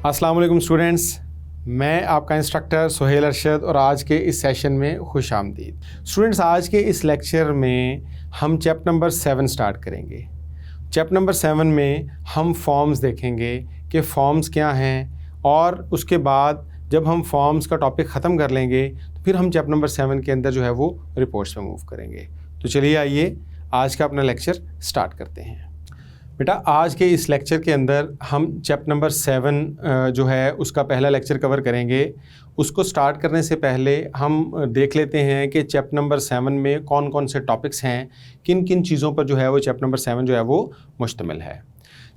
अस्सलाम वालेकुम स्टूडेंट्स, मैं आपका इंस्ट्रक्टर सुहेल अरशद और आज के इस सेशन में खुश आमदीद। स्टूडेंट्स, आज के इस लेक्चर में हम चैप्टर नंबर 7 स्टार्ट करेंगे। चैप्टर नंबर 7 में हम फॉर्म्स देखेंगे कि फॉर्म्स क्या हैं, और उसके बाद जब हम फॉर्म्स का टॉपिक ख़त्म कर लेंगे तो फिर हम चैप्टर नंबर 7 के अंदर जो है वो रिपोर्ट्स में मूव करेंगे। तो चलिए आइए आज का अपना लेक्चर स्टार्ट करते हैं। बेटा, आज के इस लेक्चर के अंदर हम चैप्टर नंबर 7 जो है उसका पहला लेक्चर कवर करेंगे। उसको स्टार्ट करने से पहले हम देख लेते हैं कि चैप्टर नंबर 7 में कौन कौन से टॉपिक्स हैं, किन किन चीज़ों पर जो है वो चैप्टर नंबर 7 जो है वो मुश्तमिल है।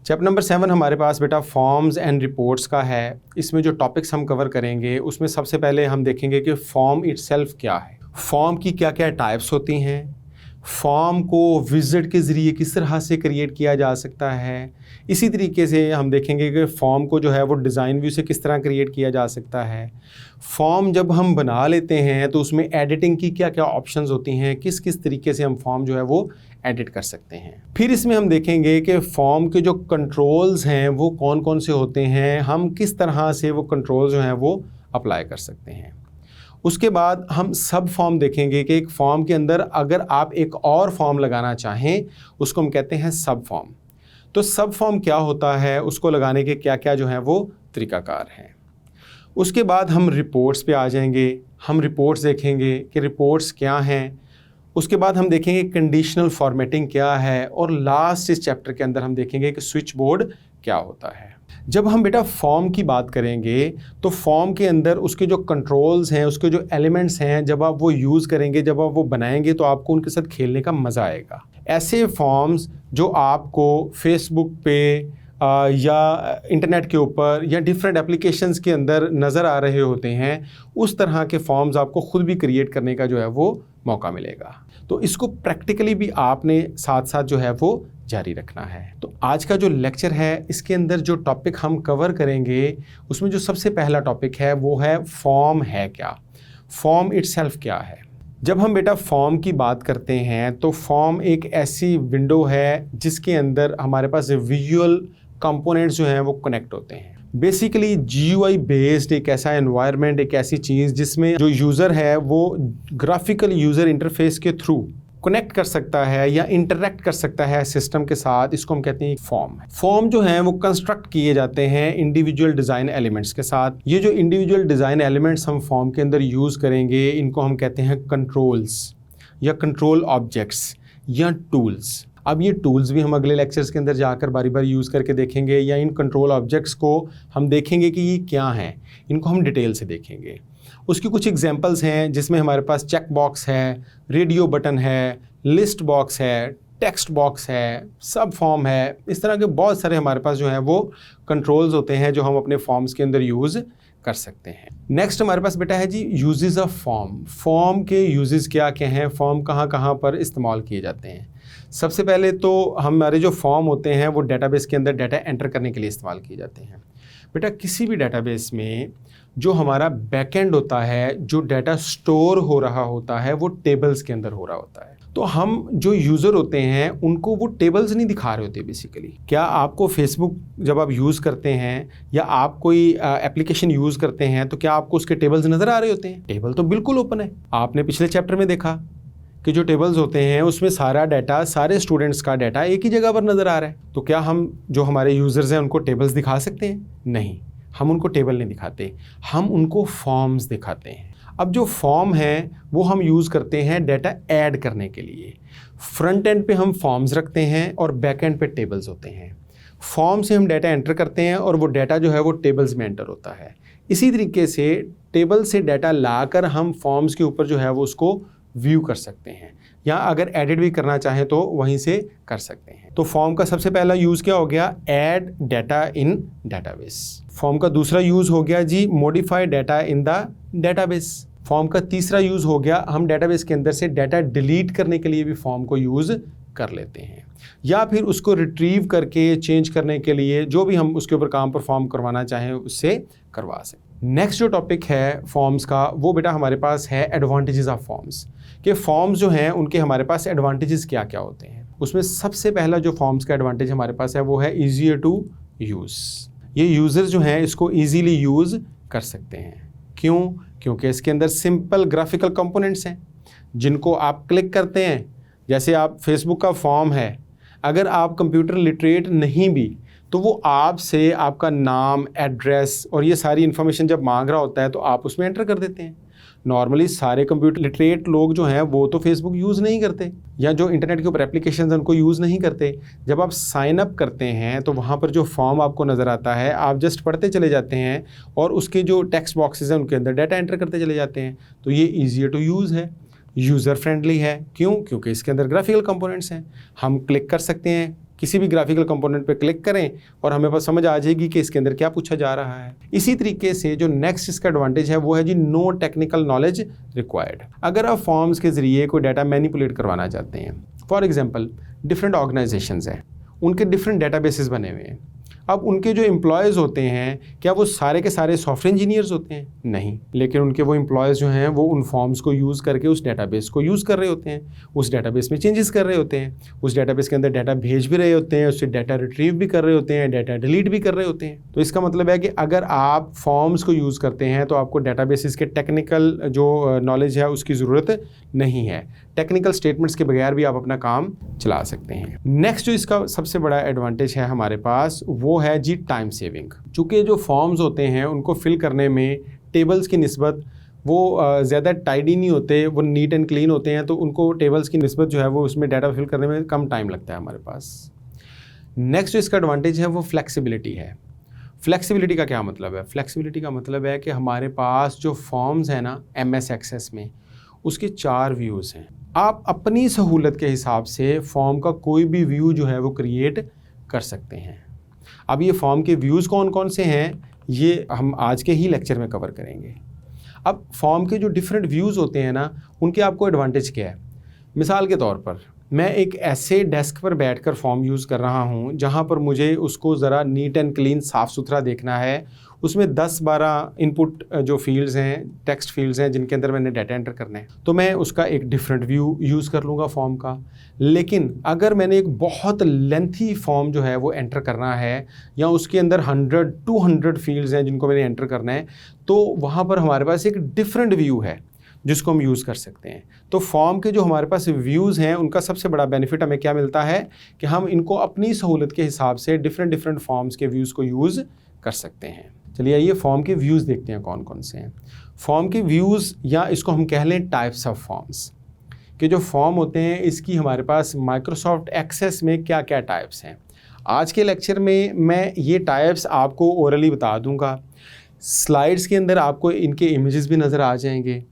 चैप्टर नंबर 7 हमारे पास बेटा फॉर्म्स एंड रिपोर्ट्स का है। इसमें जो टॉपिक्स हम कवर करेंगे उसमें सबसे पहले हम देखेंगे कि फॉर्म इटसेल्फ क्या है, फॉर्म की क्या क्या टाइप्स होती हैं, फॉर्म को विज़िट के ज़रिए किस तरह से क्रिएट किया जा सकता है। इसी तरीके से हम देखेंगे कि फॉर्म को जो है वो डिज़ाइन व्यू से किस तरह क्रिएट किया जा सकता है। फॉर्म जब हम बना लेते हैं तो उसमें एडिटिंग की क्या क्या ऑप्शंस होती हैं, किस किस तरीके से हम फॉर्म जो है वो एडिट कर सकते हैं। फिर इसमें हम देखेंगे कि फॉर्म के जो कंट्रोल्स हैं वो कौन कौन से होते हैं, हम किस तरह से वो कंट्रोल जो हैं वो अप्लाई कर सकते हैं। उसके बाद हम सब फॉर्म देखेंगे कि एक फॉर्म के अंदर अगर आप एक और फॉर्म लगाना चाहें उसको हम कहते हैं सब फॉर्म। तो सब फॉर्म क्या होता है, उसको लगाने के क्या क्या जो है वो तरीकाकार हैं। उसके बाद हम रिपोर्ट्स पे आ जाएंगे। हम रिपोर्ट्स देखेंगे कि रिपोर्ट्स क्या हैं। उसके बाद हम देखेंगे कंडीशनल फॉर्मेटिंग क्या है, और लास्ट इस चैप्टर के अंदर हम देखेंगे कि स्विच बोर्ड क्या होता है। जब हम बेटा फॉर्म की बात करेंगे तो फॉर्म के अंदर उसके जो कंट्रोल्स हैं, उसके जो एलिमेंट्स हैं, जब आप वो यूज़ करेंगे, जब आप वो बनाएंगे तो आपको उनके साथ खेलने का मज़ा आएगा। ऐसे फॉर्म्स जो आपको फेसबुक पे या इंटरनेट के ऊपर या डिफरेंट एप्लीकेशंस के अंदर नज़र आ रहे होते हैं, उस तरह के फॉर्म्स आपको ख़ुद भी क्रिएट करने का जो है वो मौका मिलेगा। तो इसको प्रैक्टिकली भी आपने साथ साथ जो है वो जारी रखना है। तो आज का जो लेक्चर है इसके अंदर जो टॉपिक हम कवर करेंगे उसमें जो सबसे पहला टॉपिक है वो है फॉर्म है क्या, फॉर्म इटसेल्फ क्या है। जब हम बेटा फॉर्म की बात करते हैं तो फॉर्म एक ऐसी विंडो है जिसके अंदर हमारे पास विजुअल कंपोनेंट्स जो हैं वो कनेक्ट होते हैं। बेसिकली GUI बेस्ड एक ऐसा एनवायरनमेंट, एक ऐसी चीज़ जिसमें जो यूज़र है वो ग्राफिकल यूज़र इंटरफेस के थ्रू कनेक्ट कर सकता है या इंटरेक्ट कर सकता है सिस्टम के साथ। इसको हम कहते हैं फॉर्म। फॉर्म जो हैं वो कंस्ट्रक्ट किए जाते हैं इंडिविजुअल डिज़ाइन एलिमेंट्स के साथ। ये जो इंडिविजुअल डिज़ाइन एलिमेंट्स हम फॉर्म के अंदर यूज़ करेंगे इनको हम कहते हैं कंट्रोल्स या कंट्रोल ऑब्जेक्ट्स या टूल्स। अब ये टूल्स भी हम अगले लेक्चर्स के अंदर जाकर बारी बारी यूज़ करके देखेंगे, या इन कंट्रोल ऑब्जेक्ट्स को हम देखेंगे कि ये क्या हैं, इनको हम डिटेल से देखेंगे। उसकी कुछ एग्जांपल्स हैं जिसमें हमारे पास चेक बॉक्स है, रेडियो बटन है, लिस्ट बॉक्स है, टेक्स्ट बॉक्स है, सब फॉर्म है। इस तरह के बहुत सारे हमारे पास जो है वो कंट्रोल्स होते हैं जो हम अपने फॉर्म्स के अंदर यूज़ कर सकते हैं। नेक्स्ट हमारे पास बेटा है जी यूजेस ऑफ फॉर्म। फॉर्म के यूजेस क्या क्या हैं, फॉर्म कहाँ कहाँ पर इस्तेमाल किए जाते हैं। सबसे पहले तो हमारे जो फॉर्म होते हैं वो डेटाबेस के अंदर डाटा एंटर करने के लिए इस्तेमाल किए जाते हैं। बेटा किसी भी डेटाबेस में जो हमारा बैकएंड होता है, जो डाटा स्टोर हो रहा होता है वो टेबल्स के अंदर हो रहा होता है। तो हम जो यूज़र होते हैं उनको वो टेबल्स नहीं दिखा रहे होते बेसिकली। क्या आपको फेसबुक जब आप यूज़ करते हैं या आप कोई एप्लीकेशन यूज़ करते हैं तो क्या आपको उसके टेबल्स नज़र आ रहे होते हैं? टेबल तो बिल्कुल ओपन है। आपने पिछले चैप्टर में देखा कि जो टेबल्स होते हैं उसमें सारा डाटा, सारे स्टूडेंट्स का डाटा एक ही जगह पर नज़र आ रहा है। तो क्या हम जो हमारे यूज़र्स हैं उनको टेबल्स दिखा सकते हैं? नहीं, हम उनको टेबल नहीं दिखाते, हम उनको फॉर्म्स दिखाते हैं। अब जो फॉर्म है वो हम यूज़ करते हैं डाटा ऐड करने के लिए। फ्रंट एंड पे हम फॉर्म्स रखते हैं और बैक एंड पे टेबल्स होते हैं। फॉर्म से हम डाटा एंटर करते हैं और वो डाटा जो है वो टेबल्स में एंटर होता है। इसी तरीके से टेबल से डाटा लाकर हम फॉर्म्स के ऊपर जो है वो उसको व्यू कर सकते हैं, या अगर एडिट भी करना चाहें तो वहीं से कर सकते हैं। तो फॉर्म का सबसे पहला यूज़ क्या हो गया, add data in database. Form का दूसरा यूज़ हो गया जी modify data in the database. Form का तीसरा यूज़ हो गया हम डेटाबेस के अंदर से डाटा डिलीट करने के लिए भी फॉर्म को यूज़ कर लेते हैं, या फिर उसको रिट्रीव करके चेंज करने के लिए जो भी हम उसके ऊपर काम परफॉर्म करवाना चाहें उससे करवा सकते। नेक्स्ट जो टॉपिक है फॉर्म्स का वो बेटा हमारे पास है एडवांटेजेस ऑफ फॉर्म्स। कि फॉर्म्स जो हैं उनके हमारे पास एडवांटेजेस क्या क्या होते हैं। उसमें सबसे पहला जो फॉर्म्स का एडवांटेज हमारे पास है वो है ईजियर टू यूज़। ये यूज़र जो हैं इसको ईजीली यूज़ कर सकते हैं। क्यों? क्योंकि इसके अंदर सिंपल ग्राफिकल कंपोनेंट्स हैं जिनको आप क्लिक करते हैं। जैसे आप फेसबुक का फॉर्म है, अगर आप कंप्यूटर लिटरेट नहीं भी तो वो आपसे आपका नाम, एड्रेस और ये सारी इन्फॉर्मेशन जब मांग रहा होता है तो आप उसमें एंटर कर देते हैं। नॉर्मली सारे कंप्यूटर लिटरेट लोग जो हैं वो तो फेसबुक यूज़ नहीं करते, या जो इंटरनेट के ऊपर एप्लीकेशन हैं उनको यूज़ नहीं करते। जब आप साइन अप करते हैं तो वहाँ पर जो फॉर्म आपको नज़र आता है आप जस्ट पढ़ते चले जाते हैं और उसके जो टेक्स्ट बॉक्सेस हैं उनके अंदर डाटा एंटर करते चले जाते हैं। तो ये ईजियर टू यूज़ है, यूज़र फ्रेंडली है। क्यों? क्योंकि इसके अंदर ग्राफिकल कंपोनेंट्स हैं। हम क्लिक कर सकते हैं, किसी भी ग्राफिकल कंपोनेंट पे क्लिक करें और हमें पास समझ आ जाएगी कि इसके अंदर क्या पूछा जा रहा है। इसी तरीके से जो नेक्स्ट इसका एडवांटेज है वो है जी नो टेक्निकल नॉलेज रिक्वायर्ड। अगर आप फॉर्म्स के ज़रिए कोई डाटा मैनिपुलेट करवाना चाहते हैं, फॉर एग्जांपल डिफरेंट ऑर्गेनाइजेशंस हैं, उनके डिफरेंट डेटाबेसेस बने हुए हैं। अब उनके जो एम्प्लॉयज़ होते हैं, क्या वो सारे के सारे सॉफ्टवेयर इंजीनियर्स होते हैं? नहीं, लेकिन उनके वो एम्प्लॉयज़ जो हैं वो उन फॉर्म्स को यूज़ करके उस डेटाबेस को यूज़ कर रहे होते हैं, उस डेटाबेस में चेंजेस कर रहे होते हैं, उस डेटाबेस के अंदर डाटा भेज भी रहे होते हैं, उससे डाटा रिट्रीव भी कर रहे होते हैं, डाटा डिलीट भी कर रहे होते हैं। तो इसका मतलब है कि अगर आप फॉर्म्स को यूज़ करते हैं तो आपको डेटाबेसेस के टेक्निकल जो नॉलेज है उसकी ज़रूरत नहीं है। टेक्निकल स्टेटमेंट्स के बगैर भी आप अपना काम चला सकते हैं। नेक्स्ट जो इसका सबसे बड़ा एडवांटेज है हमारे पास वो है जी टाइम सेविंग। चूँकि जो फॉर्म्स होते हैं उनको फिल करने में टेबल्स की निस्बत वो ज़्यादा टाइडी नहीं होते, वो नीट एंड क्लीन होते हैं, तो उनको टेबल्स की निस्बत जो है वो उसमें डाटा फिल करने में कम टाइम लगता है हमारे पास। नेक्स्ट जो इसका एडवांटेज है वो फ्लेक्सिबिलिटी है। फ्लेक्सिबिलिटी का क्या मतलब है? फ्लेक्सिबिलिटी का मतलब है कि हमारे पास जो फॉर्म्स है ना MS एक्सेस में, उसके 4 व्यूज़ हैं। आप अपनी सहूलत के हिसाब से फॉर्म का कोई भी व्यू जो है वो क्रिएट कर सकते हैं। अब ये फॉर्म के व्यूज़ कौन कौन से हैं ये हम आज के ही लेक्चर में कवर करेंगे। अब फॉर्म के जो डिफरेंट व्यूज़ होते हैं ना, उनके आपको एडवांटेज क्या है? मिसाल के तौर पर मैं एक ऐसे डेस्क पर बैठकर फॉर्म यूज़ कर रहा हूँ जहाँ पर मुझे उसको ज़रा नीट एंड क्लीन साफ़ सुथरा देखना है। उसमें 10-12 इनपुट जो फील्ड्स हैं, टेक्स्ट फील्ड्स हैं जिनके अंदर मैंने डाटा एंटर करना है, तो मैं उसका एक डिफरेंट व्यू यूज़ कर लूँगा फॉर्म का। लेकिन अगर मैंने एक बहुत लेंथी फॉर्म जो है वो एंटर करना है, या उसके अंदर 100-200 फील्ड्स हैं जिनको मैंने एंटर करना है, तो वहाँ पर हमारे पास एक डिफरेंट व्यू है जिसको हम यूज़ कर सकते हैं। तो फॉर्म के जो हमारे पास व्यूज़ हैं उनका सबसे बड़ा बेनिफिट हमें क्या मिलता है कि हम इनको अपनी सहूलत के हिसाब से डिफरेंट फॉर्म्स के व्यूज़ को यूज़ कर सकते हैं। चलिए आइए फॉर्म के व्यूज़ देखते हैं कौन कौन से हैं। फॉर्म के व्यूज़, या इसको हम कह लें टाइप्स ऑफ फॉर्म्स, कि जो फॉर्म होते हैं इसकी हमारे पास माइक्रोसॉफ्ट एक्सेस में क्या क्या टाइप्स हैं। आज के लेक्चर में मैं ये टाइप्स आपको ओरली बता दूंगा। स्लाइड्स के अंदर आपको इनके इमेजेस भी नज़र आ जाएंगे।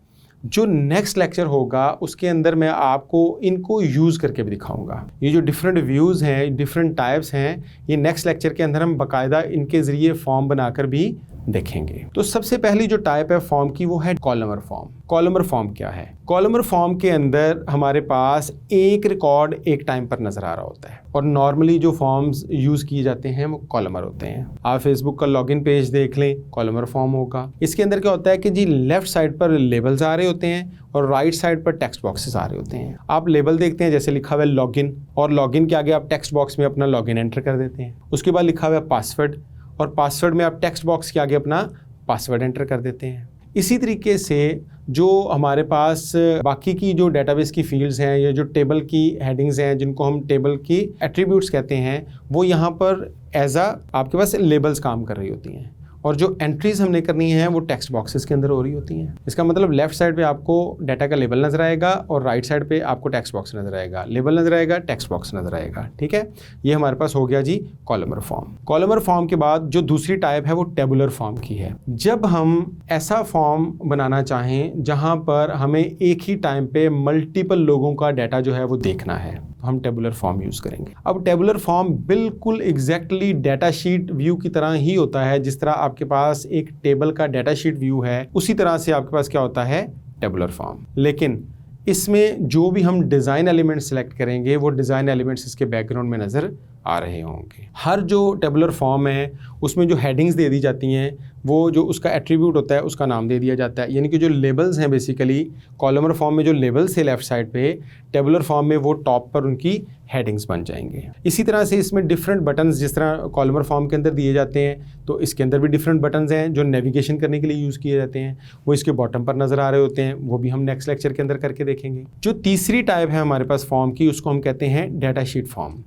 जो नेक्स्ट लेक्चर होगा उसके अंदर मैं आपको इनको यूज़ करके भी दिखाऊंगा। ये जो डिफरेंट व्यूज़ हैं, डिफरेंट टाइप्स हैं, ये नेक्स्ट लेक्चर के अंदर हम बाकायदा इनके ज़रिए फॉर्म बनाकर भी देखेंगे। तो सबसे पहली जो टाइप है फॉर्म की वो है कॉलमर फॉर्म। कॉलमर फॉर्म क्या है? कॉलमर फॉर्म के अंदर हमारे पास एक रिकॉर्ड एक टाइम पर नज़र आ रहा होता है, और नॉर्मली जो फॉर्म्स यूज़ किए जाते हैं वो कॉलमर होते हैं। आप फेसबुक का लॉगिन पेज देख लें, कॉलमर फॉर्म होगा। इसके अंदर क्या होता है कि जी लेफ्ट साइड पर लेबल्स आ रहे होते हैं और राइट साइड पर टेक्स्ट बॉक्सेस आ रहे होते हैं। आप लेबल देखते हैं, जैसे लिखा हुआ है लॉगिन, और लॉगिन के आगे आप टेक्स्ट बॉक्स में अपना लॉगिन एंटर कर देते हैं। उसके बाद लिखा हुआ है पासवर्ड, और पासवर्ड में आप टेक्स्ट बॉक्स के आगे अपना पासवर्ड एंटर कर देते हैं। इसी तरीके से जो हमारे पास बाकी की जो डेटाबेस की फील्ड्स हैं या जो टेबल की हेडिंग्स हैं जिनको हम टेबल की एट्रीब्यूट्स कहते हैं, वो यहाँ पर एज आपके पास लेबल्स काम कर रही होती हैं, और जो एंट्रीज हमने करनी है वो टेक्स्ट बॉक्सेस के अंदर हो रही होती हैं। इसका मतलब लेफ्ट साइड पे आपको डाटा का लेबल नजर आएगा और राइट साइड पे आपको टेक्स्ट बॉक्स नजर आएगा। लेबल नजर आएगा, टेक्स्ट बॉक्स नजर आएगा। ठीक है, ये हमारे पास हो गया जी कॉलमर फॉर्म। कॉलमर फॉर्म के बाद जो दूसरी टाइप है वो टेबुलर फॉर्म की है। जब हम ऐसा फॉर्म बनाना चाहें जहां पर हमें एक ही टाइम पे मल्टीपल लोगों का डाटा जो है वो देखना है, तो हम टेबुलर फॉर्म यूज़ करेंगे। अब टेबुलर फॉर्म बिल्कुल एग्जैक्टली डाटा शीट व्यू की तरह ही होता है। जिस तरह आपके पास एक टेबल का डाटा शीट व्यू है, उसी तरह से आपके पास क्या होता है टेबुलर फॉर्म। लेकिन इसमें जो भी हम डिज़ाइन एलिमेंट सेलेक्ट करेंगे वो डिज़ाइन एलिमेंट्स इसके बैकग्राउंड में नज़र आ रहे होंगे। हर जो टेबुलर फॉर्म है उसमें जो हेडिंग्स दे दी जाती हैं वो जो उसका एट्रीब्यूट होता है उसका नाम दे दिया जाता है, यानी कि जो लेबल्स हैं बेसिकली कॉलमर फॉर्म में जो लेबल्स है लेफ्ट साइड पे, टेबुलर फॉर्म में वो टॉप पर उनकी हेडिंग्स बन जाएंगे। इसी तरह से इसमें डिफरेंट बटन्स जिस तरह कॉलमर फॉर्म के अंदर दिए जाते हैं तो इसके अंदर भी डिफरेंट बटन्स हैं जो नेविगेशन करने के लिए यूज़ किए जाते हैं, वो इसके बॉटम पर नज़र आ रहे होते हैं, वो भी हम नेक्स्ट लेक्चर के अंदर करके देखेंगे। जो तीसरी टाइप है हमारे पास फॉर्म की उसको हम कहते हैं डाटा शीट फॉर्म।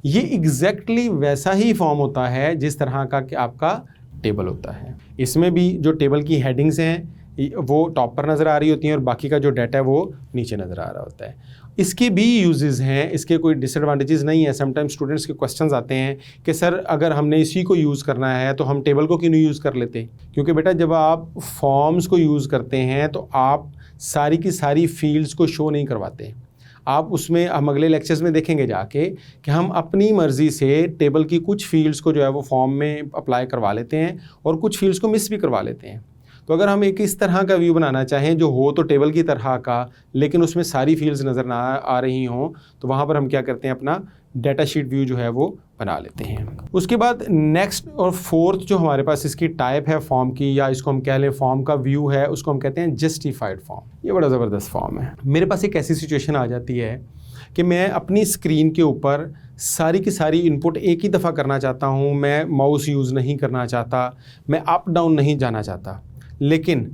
ये एग्जैक्टली वैसा ही फॉर्म होता है जिस तरह का कि आपका टेबल होता है। इसमें भी जो टेबल की हेडिंग्स हैं वो टॉप पर नज़र आ रही होती हैं और बाकी का जो डाटा है वो नीचे नज़र आ रहा होता है। इसके भी यूजेस हैं, इसके कोई डिसएडवांटेजेस नहीं है। समटाइम स्टूडेंट्स के क्वेश्चंस आते हैं कि सर अगर हमने इसी को यूज़ करना है तो हम टेबल को क्यों नहीं यूज़ कर लेते? क्योंकि बेटा जब आप फॉर्म्स को यूज़ करते हैं तो आप सारी की सारी फील्ड्स को शो नहीं करवाते। आप उसमें हम अगले लेक्चर्स में देखेंगे जाके कि हम अपनी मर्ज़ी से टेबल की कुछ फील्ड्स को जो है वो फॉर्म में अप्लाई करवा लेते हैं और कुछ फील्ड्स को मिस भी करवा लेते हैं। तो अगर हम एक इस तरह का व्यू बनाना चाहें जो हो तो टेबल की तरह का लेकिन उसमें सारी फील्ड्स नज़र ना आ रही हों, तो वहाँ पर हम क्या करते हैं, अपना डाटा शीट व्यू जो है वो बना लेते हैं। उसके बाद नेक्स्ट और फोर्थ जो हमारे पास इसकी टाइप है फॉर्म की, या इसको हम कह लें फॉर्म का व्यू है, उसको हम कहते हैं जस्टिफाइड फॉर्म। ये बड़ा ज़बरदस्त फॉर्म है। मेरे पास एक ऐसी सिचुएशन आ जाती है कि मैं अपनी स्क्रीन के ऊपर सारी की सारी इनपुट एक ही दफ़ा करना चाहता हूँ, मैं माउस यूज़ नहीं करना चाहता, मैं अप डाउन नहीं जाना चाहता, लेकिन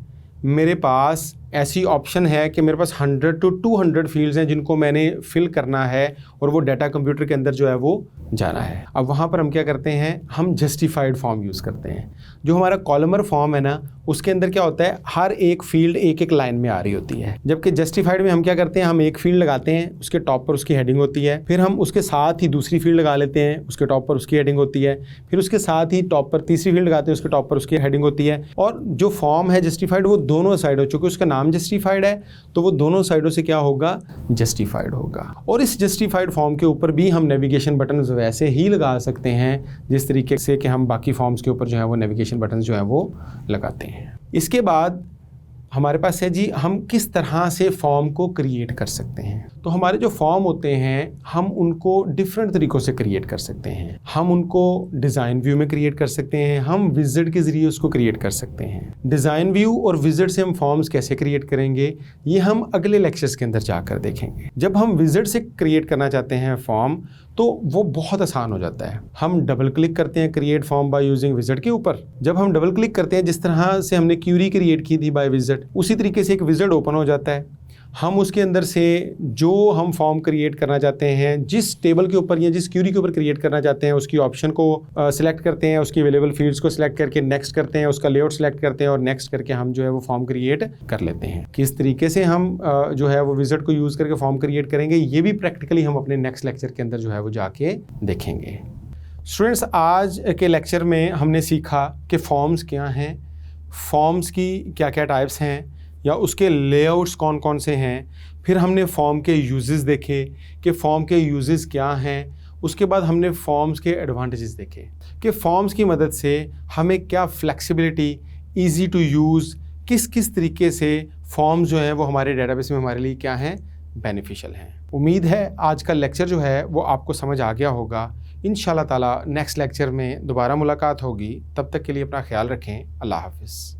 मेरे पास ऐसी ऑप्शन है कि मेरे पास 100 to 200 फील्ड्स हैं जिनको मैंने फिल करना है और वो डाटा कंप्यूटर के अंदर जो है वो जाना है। अब वहाँ पर हम क्या करते हैं, हम जस्टिफाइड फॉर्म यूज़ करते हैं। जो हमारा कॉलमर फॉर्म है ना, उसके अंदर क्या होता है, हर एक फील्ड एक एक लाइन में आ रही होती है, जबकि जस्टिफाइड में हम क्या करते हैं, हम एक फील्ड लगाते हैं, उसके टॉप पर उसकी हेडिंग होती है, फिर हम उसके साथ ही दूसरी फील्ड लगा लेते हैं, उसके टॉप पर उसकी हेडिंग होती है, फिर उसके साथ ही टॉप पर तीसरी फील्ड लगाते हैं, उसके टॉप पर उसकी हेडिंग होती है। और जो फॉर्म है जस्टिफाइड वो दोनों साइड हो, चूँकि उसका नाम जस्टिफाइड है तो वो दोनों साइडों से क्या होगा, जस्टिफाइड होगा। और इस जस्टिफाइड फॉर्म के ऊपर भी हम नेविगेशन बटन वैसे ही लगा सकते हैं जिस तरीके से कि हम बाकी फॉर्म्स के ऊपर जो है वो नेविगेशन बटन जो है वो लगाते हैं। इसके बाद हमारे पास है जी, हम किस तरह से फॉर्म को क्रिएट कर सकते हैं। तो हमारे जो फॉर्म होते हैं हम उनको डिफरेंट तरीक़ों से क्रिएट कर सकते हैं। हम उनको डिज़ाइन व्यू में क्रिएट कर सकते हैं, हम विजिट के ज़रिए उसको क्रिएट कर सकते हैं। डिज़ाइन व्यू और विजिट से हम फॉर्म्स कैसे क्रिएट करेंगे ये हम अगले लेक्चर्स के अंदर जाकर देखेंगे। जब हम विजिट से क्रिएट करना चाहते हैं फॉर्म तो वो बहुत आसान हो जाता है। हम डबल क्लिक करते हैं create form by using visit के ऊपर। जब हम डबल क्लिक करते हैं, जिस तरह से हमने क्यूरी क्रिएट की थी बाय विजिट, उसी तरीके से एक विजिट ओपन हो जाता है। हम उसके अंदर से जो हम फॉर्म क्रिएट करना चाहते हैं, जिस टेबल के ऊपर या जिस क्यूरी के ऊपर क्रिएट करना चाहते हैं, उसकी ऑप्शन को सिलेक्ट करते हैं, उसकी अवेलेबल फील्ड्स को सिलेक्ट करके नेक्स्ट करते हैं, उसका लेआउट सिलेक्ट करते हैं और नेक्स्ट करके हम जो है वो फॉर्म क्रिएट कर लेते हैं। किस तरीके से हम जो है वो विजिट को यूज़ करके फॉर्म क्रिएट करेंगे ये भी प्रैक्टिकली हम अपने नेक्स्ट लेक्चर के अंदर जो है वो जाके देखेंगे। स्टूडेंट्स, आज के लेक्चर में हमने सीखा कि फॉर्म्स क्या हैं, फॉर्म्स की क्या क्या टाइप्स हैं या उसके लेआउट्स कौन कौन से हैं। फिर हमने फॉर्म के यूजेस देखे कि फॉर्म के यूजेस क्या हैं। उसके बाद हमने फॉर्म्स के एडवांटेजेस देखे कि फॉर्म्स की मदद से हमें क्या फ्लेक्सिबिलिटी, इजी टू यूज़, किस किस तरीके से फॉर्म्स जो हैं वो हमारे डेटाबेस में हमारे लिए क्या हैं, बेनिफिशियल हैं। उम्मीद है आज का लेक्चर जो है वो आपको समझ आ गया होगा। इंशाल्लाह ताला नेक्स्ट लेक्चर में दोबारा मुलाकात होगी। तब तक के लिए अपना ख्याल रखें। अल्लाह हाफ़िज़।